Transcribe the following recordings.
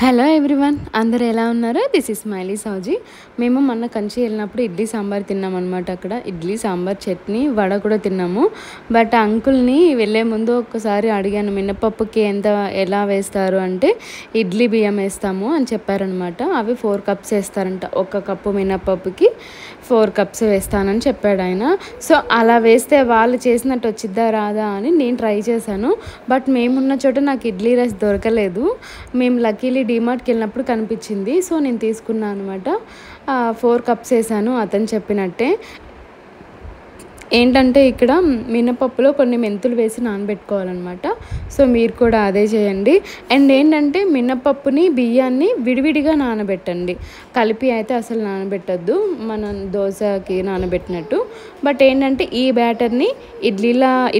Hello everyone, అందరు ఎలా ఉన్నారు? దిస్ ఇస్ స్మైలీ సౌజీ. మేము మొన్న కంచి వెళ్ళినప్పుడు ఇడ్లీ సాంబార్ తిన్నామన్నమాట. అక్కడ ఇడ్లీ సాంబార్ చట్నీ వడ కూడా తిన్నాము. బట్ అంకుల్ని వెళ్ళే ముందు ఒక్కసారి అడిగాను, మినపప్పుకి ఎలా వేస్తారు అంటే ఇడ్లీ బియ్యం వేస్తాము అని చెప్పారనమాట. అవి 4 కప్స్ వేస్తారంట. 1 కప్పు మినపప్పుకి 4 కప్స్ వేస్తానని చెప్పాడు ఆయన. సో అలా వేస్తే వాళ్ళు చేసినట్టు వచ్చిద్దా రాదా అని నేను ట్రై చేశాను. బట్ మేమున్న చోట నాకు ఇడ్లీ రైస్ దొరకలేదు. మేము లక్కీలీ డీమార్ట్కి వెళ్ళినప్పుడు కనిపించింది. సో నేను తీసుకున్నాను అనమాట. 4 కప్స్ వేసాను అతను చెప్పినట్టే. ఏంటంటే ఇక్కడ మినపప్పులో కొన్ని మెంతులు వేసి నానబెట్టుకోవాలన్నమాట. సో మీరు కూడా అదే చేయండి. అండ్ ఏంటంటే మినపప్పుని బియ్యాన్ని విడివిడిగా నానబెట్టండి, కలిపి అయితే అసలు నానబెట్టద్దు, మనం దోశకి నానబెట్టినట్టు. బట్ ఏంటంటే ఈ బ్యాటర్ని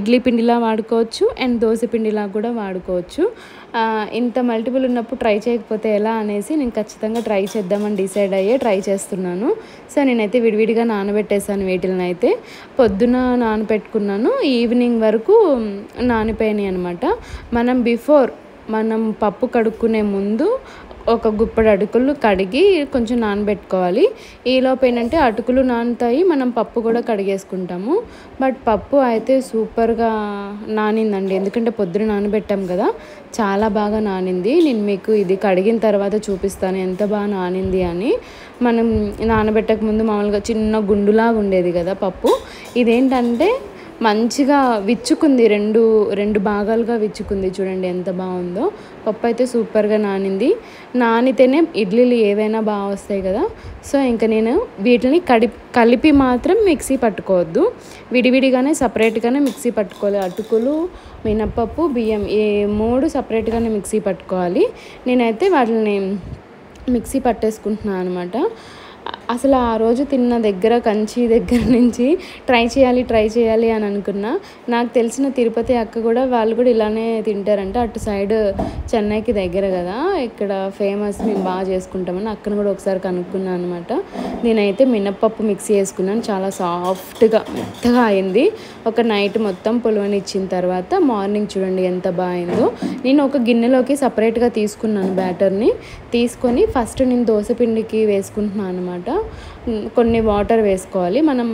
ఇడ్లీ పిండిలా వాడుకోవచ్చు అండ్ దోశ పిండిలా కూడా వాడుకోవచ్చు. ఇంత మల్టిపుల్ ఉన్నప్పుడు ట్రై చేయకపోతే ఎలా అనేసి నేను ఖచ్చితంగా ట్రై చేద్దామని డిసైడ్ అయ్యే ట్రై చేస్తున్నాను. సో నేనైతే విడివిడిగా నానబెట్టేసాను. వీటిని అయితే పొద్దున నానబెట్టుకున్నాను, ఈవినింగ్ వరకు నానిపోయినాయి అనమాట. మనం పప్పు కడుక్కునే ముందు ఒక గుప్పెడు అటుకులు కడిగి కొంచెం నానబెట్టుకోవాలి. ఈలోపు ఏంటంటే అటుకులు నానుతాయి, మనం పప్పు కూడా కడిగేసుకుంటాము. బట్ పప్పు అయితే సూపర్గా నానిందండి, ఎందుకంటే పొద్దున నానబెట్టాం కదా, చాలా బాగా నానింది. నేను మీకు ఇది కడిగిన తర్వాత చూపిస్తాను ఎంత బాగా నానింది అని. మనం నానబెట్టక ముందు మామూలుగా చిన్న గుండులాగా ఉండేది కదా పప్పు, ఇదేంటంటే మంచిగా విచ్చుకుంది, రెండు భాగాలుగా విచ్చుకుంది. చూడండి ఎంత బాగుందో. పప్పు అయితే సూపర్గా నానింది. నానితేనే ఇడ్లీలు ఏవైనా బాగా వస్తాయి కదా. సో ఇంకా నేను వీటిని కలిపి మాత్రం మిక్సీ పట్టుకోవద్దు, విడివిడిగానే సపరేట్గానే మిక్సీ పట్టుకోవాలి. అటుకులు, మినపప్పు, బియ్యం ఈ 3 సపరేట్గానే మిక్సీ పట్టుకోవాలి. నేనైతే వాటిని మిక్సీ పట్టేసుకుంటున్నాను అనమాట. అసలు ఆ రోజు తిన్న కంచి దగ్గర నుంచి ట్రై చేయాలి అని అనుకున్నా. నాకు తెలిసిన తిరుపతి అక్క కూడా వాళ్ళు కూడా ఇలానే తింటారంట. అటు సైడ్ చెన్నైకి దగ్గర కదా, ఇక్కడ ఫేమస్, మేము బాగా చేసుకుంటామని అక్కను కూడా ఒకసారి కనుక్కున్నాను అనమాట. నేనైతే మినప్పప్పు మిక్సీ వేసుకున్నాను, చాలా సాఫ్ట్గా మెత్తగా అయింది. ఒక నైట్ మొత్తం పులవనిచ్చిన తర్వాత మార్నింగ్ చూడండి ఎంత బాగుందో. నేను ఒక గిన్నెలోకి సపరేట్గా తీసుకున్నాను బ్యాటర్ని. తీసుకొని ఫస్ట్ నేను దోశ పిండికి వేసుకుంటున్నాను అనమాట. కొన్ని వాటర్ వేసుకోవాలి. మనం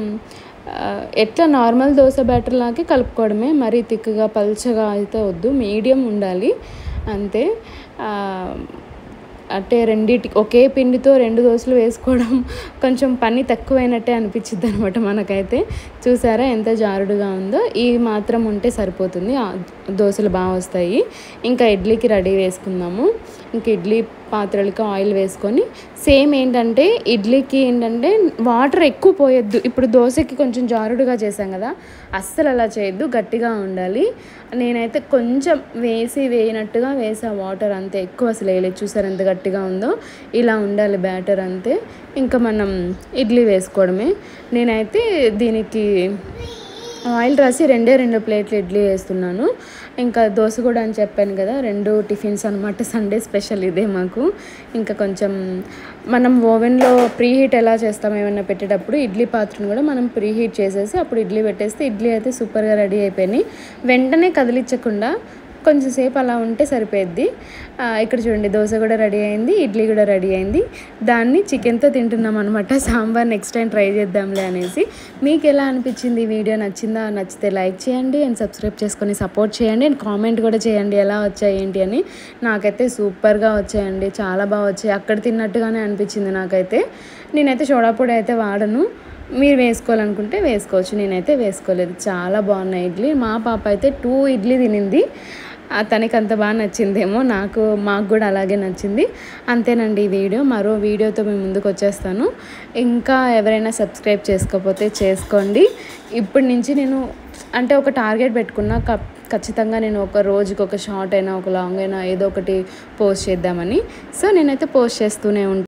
ఎట్లా నార్మల్ దోశ బ్యాటర్ లాగే కలుపుకోవడమే, మరీ తిక్కుగా పల్చగా అయితే వద్దు, మీడియం ఉండాలి అంతే. అంటే ఒకే పిండితో 2 దోశలు వేసుకోవడం కొంచెం పని తక్కువైనట్టే అనిపించింది అనమాట మనకైతే. చూసారా ఎంత జారుడుగా ఉందో. ఈ మాత్రం ఉంటే సరిపోతుంది, దోశలు బాగా వస్తాయి. ఇంకా ఇడ్లీకి రెడీ వేసుకుందాము. ఇంక ఇడ్లీ పాత్రలకి ఆయిల్ వేసుకొని సేమ్ ఏంటంటే ఇడ్లీకి ఏంటంటే వాటర్ ఎక్కువ పోయొద్దు. ఇప్పుడు దోశకి కొంచెం జారుడుగా చేసాం కదా, అస్సలు అలా చేయొద్దు, గట్టిగా ఉండాలి. నేనైతే కొంచెం వేయనట్టుగా వేసా వాటర్, అంతే, ఎక్కువ అసలు వేయలేదు. చూసారు ఎంత గట్టిగా ఉందో, ఇలా ఉండాలి బ్యాటర్ అంతే. ఇంకా మనం ఇడ్లీ వేసుకోవడమే. నేనైతే దీనికి ఆయిల్ రాసి 2 ప్లేట్లు ఇడ్లీ వేస్తున్నాను. ఇంకా దోశ కూడా అని చెప్పాను కదా, 2 టిఫిన్స్ అనమాట. సండే స్పెషల్ ఇదే మాకు. ఇంకా కొంచెం మనం ఓవెన్లో ప్రీహీట్ ఎలా చేస్తాం ఏమన్నా పెట్టేటప్పుడు, ఇడ్లీ పాత్రను కూడా మనం ప్రీహీట్ చేసేసి అప్పుడు ఇడ్లీ పెట్టేస్తే ఇడ్లీ అయితే సూపర్గా రెడీ అయిపోయినాయి. వెంటనే కదిలించకుండా కొంచెం సేపు అలా ఉంటే సరిపోద్ది. ఇక్కడ చూడండి దోశ కూడా రెడీ అయింది, ఇడ్లీ కూడా రెడీ అయింది. దాన్ని చికెన్తో తింటున్నాం అనమాట. సాంబార్ నెక్స్ట్ టైం ట్రై చేద్దాంలే అనేసి. మీకు ఎలా అనిపించింది ఈ వీడియో? నచ్చితే లైక్ చేయండి అండ్ సబ్స్క్రైబ్ చేసుకొని సపోర్ట్ చేయండి అండ్ కామెంట్ కూడా చేయండి ఎలా వచ్చాయి ఏంటి అని. నాకైతే సూపర్గా వచ్చాయండి, చాలా బాగా వచ్చాయి. అక్కడ తిన్నట్టుగానే అనిపించింది నాకైతే. నేనైతే సోడా పొడి అయితే వాడను, మీరు వేసుకోవాలనుకుంటే వేసుకోవచ్చు, నేనైతే వేసుకోలేదు. చాలా బాగున్నాయి ఇడ్లీ. మా పాప అయితే 2 ఇడ్లీ తినింది. తనకి అంత బాగా నచ్చిందేమో, మాకు కూడా అలాగే నచ్చింది. అంతేనండి ఈ వీడియో. మరో వీడియోతో మేము ముందుకు వచ్చేస్తాను. ఇంకా ఎవరైనా సబ్స్క్రైబ్ చేసుకోకపోతే చేసుకోండి. ఇప్పటి నుంచి నేను అంటే ఒక టార్గెట్ పెట్టుకున్నా, ఖచ్చితంగా నేను ఒక రోజుకి ఒక షార్ట్ అయినా ఒక లాంగ్ అయినా ఏదో ఒకటి పోస్ట్ చేద్దామని. సో నేనైతే పోస్ట్ చేస్తూనే ఉంటాను.